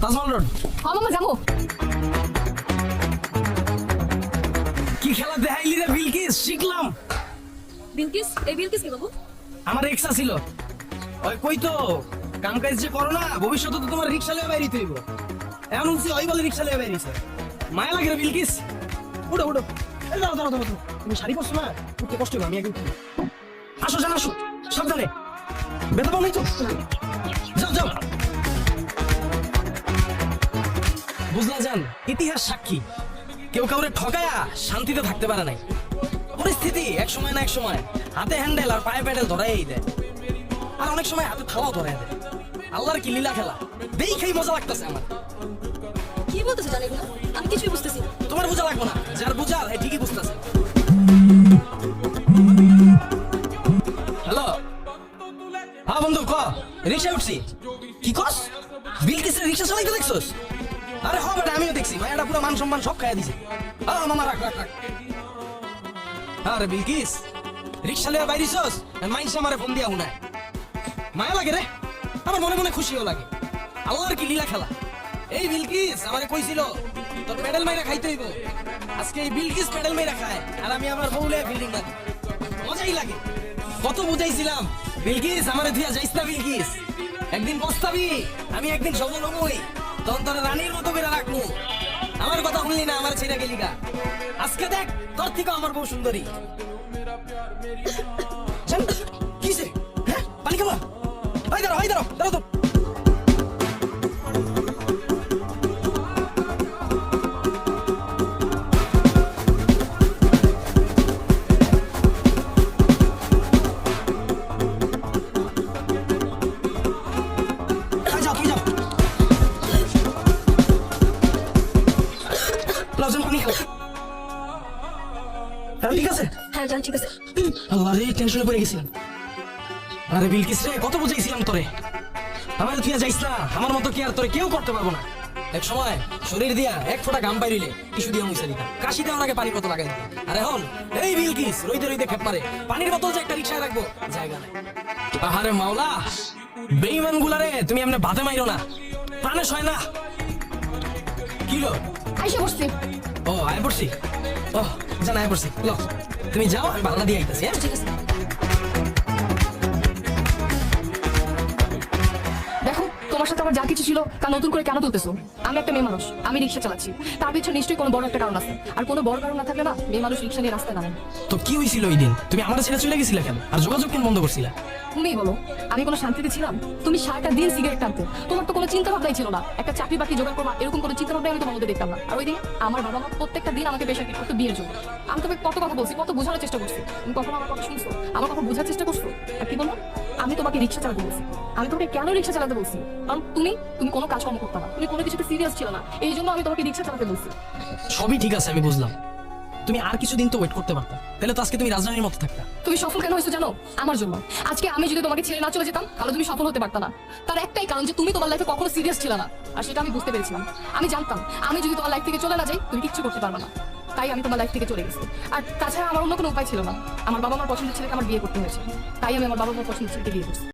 Taj Mahal road. হ্যাঁ মামা যাবো। কি খেলা দেখাইলি রে বিলকিস, শিখলাম। বিলকিস, এই বিলকিস কি বাবু? আমার রিক্সা ছিল, ওই কই তো কাম কাজ যে করো না, ভবিষ্যতে তো তোমার রিক্সা লিয়ে বাইরিতে হইব। এমন হচ্ছে ওই বলে রিক্সা লিয়ে বাইরিছে, মায়া লাগে রে বিলকিস। উঠো উঠো, এই দাঁড়াও দাঁড়াও দাঁড়াও, তুমি শাড়ি পরছো না, উঠতে কষ্ট হবে, আমি আগে উঠি। আসো জান আসো, সাবধানে, বেতা পাও নাই তো, যাও যাও। বুঝলা জান, ইতিহাস সাক্ষী, কেউ কাউরে ঠকায়া শান্তিতে থাকতে পারে নাই। পরিস্থিতি এক সময় না এক সময় হাতে হ্যান্ডেল আর পায়ে প্যাডেল ধরাই দেয়, আর অনেক সময় হাতে থালাও ধরাই দেয়। আল্লাহর কি লীলা খেলা, দেখেই মজা লাগতেছে আমার। কি বলতেছে জানি না, আমি কিছুই বুঝতেছি না। তোমার বোঝা লাগবে না, যার বোঝার হ্যাঁ ঠিকই বুঝতেছে। হ্যালো, হ্যাঁ বন্ধু ক, রিক্সায় উঠছি। কি কস, বিলকিসের রিক্সা চালাইতে দেখছস? আরে হ বেটা, আমিও দেখছি, মায়াটা পুরো মান সম্মান সব খাইয়া দিছে। মামা রাখ রাখ রাখ। আরে বিলকিস, রিক্সা লিয়ে বাইরিছস, মাইনসে আমারে ফোন দিয়া উনায়। মায়া লাগে রে, আমার মনে মনে খুশিও লাগে। আল্লাহর কি লীলা খেলা। এই বিলকিস আমারে কইছিল তোর পেডেল মাইরা খাইতে হইব, আজকে এই বিলকিস পেডেল মাইরা খায় আর আমি আমার বউলে ফিল্ডিং মারি, মজাই লাগে। কত বুঝাইছিলাম, বিলকিস আমারে দিয়া যাইস না বিলকিস, একদিন পস্তাবি, আমি একদিন সফল হবই, তখন তোর রানীর মতো করে রাখবো। আমার কথা শুনলি না, আমার ছেড়ে গেলি গা। আজকে দেখ তোর থেকে আমার বউ সুন্দরী। কিসে হ্যাঁ পানি খাবা, ভাই দাঁড়াও ভাই দাঁড়াও দাঁড়াও তো। ঠিক আছে, হ্যাঁ জান, ঠিক আছে। আল্লাহ রে, টেনশনে পড়ে গেছিলাম। আরে বিলকিস রে, কত বুঝাইছিলাম তোরে, আমার তুই যাইস না, আমার মতো কি আর তোরে কেউ করতে পারবো না। এক সময় শরীর দিয়া এক ফোঁটা ঘাম বাইরিলে টিস্যু দিয়া মুছে দিতাম, কাশি দেওয়ার আগে পানি কত লাগাই দিতাম। আর এখন এই বিলকিস রইতে রইতে খেপ মারে, পানির বোতল যে একটা রিক্সায় রাখবো জায়গা নাই। আহারে মাওলা, বেঈমান গুলারে তুমি এমনি ভাতে মাইরো না, প্রাণে সয় না। কি গো, আইসা বসছি। ও আয় পড়ছি, ও জানা আয় পড়ছি, লো তুমি যাও, আমি বাংলা দিয়ে আইতাছি। হ্যাঁ ঠিক আছে। দেখো, তোমার সাথে আমার যা কিছু ছিল তা নতুন করে কেন তুলতেছো? আমি একটা মেয়ে মানুষ, আমি রিক্সা চালাচ্ছি, তার পিছনে নিশ্চয়ই কোনো বড় একটা কারণ আছে। আর কোনো বড় কারণ না থাকলে না মেয়ে মানুষ রিক্সা নিয়ে রাস্তায় নামে। তো কি হয়েছিল ওই দিন, তুমি আমার ছেড়ে চলে গেছিলে কেন, আর যোগাযোগ কেন বন্ধ করছিলা? তুমিই বলো, আমি কোনো শান্তিতে ছিলাম? তুমি সারাটা দিন সিগারেট টানতে, তোমার তো কোনো চিন্তা ভাবনাই ছিল না একটা চাকরি বাকরি জোগাড় করবা, এরকম কোনো চিন্তা ভাবনাই আমি তোমার মধ্যে দেখতাম না। আর ওই দিন আমার বাবা মা প্রত্যেকটা দিন আমাকে বেসরকারি করতো বিয়ের জন্য। আমি তোকে কত কথা বলছি, কত বোঝানোর চেষ্টা করছি, তুমি কখনো আমার কথা শুনছো, আমার কথা বোঝার চেষ্টা করছো? আর কি বলো, আমি তোমাকে রিক্সা চালাতে বলছি। আমি তোমাকে কেন রিক্সা চালাতে বলছি? কারণ তুমি কোনো কাজকর্ম করতে না, তুমি কোনো কিছুতে সিরিয়াস ছিল না, এই জন্য আমি তোমাকে রিক্সা চালাতে বলছি। সবই ঠিক আছে, আমি বুঝলাম, তুমি আর কিছুদিন তো ওয়েট করতে পারতা, তাহলে তো আজকে তুমি রাজধানীর মতো থাকতা। তুমি সফল কেন হয়েছো জানো? আমার জন্য। আজকে আমি যদি তোমাকে ছেড়ে না চলে যেতাম তাহলে তুমি সফল হতে পারতা না। তার একটাই কারণ যে তুমি তোমার লাইফে কখনো সিরিয়াস ছিল না, আর সেটা আমি বুঝতে পেরেছিলাম। আমি জানতাম আমি যদি তোমার লাইফ থেকে চলে না যাই তুমি কিচ্ছু করতে পারবে না, তাই আমি তোমার লাইফ থেকে চলে গেছি। আর তাছাড়া আমার অন্য কোনো উপায় ছিল না, আমার বাবা মার পছন্দের ছেলেকে আমার বিয়ে করতে হয়েছে, তাই আমি আমার বাবা মার পছন্দের ছেলেকে বিয়ে করছি।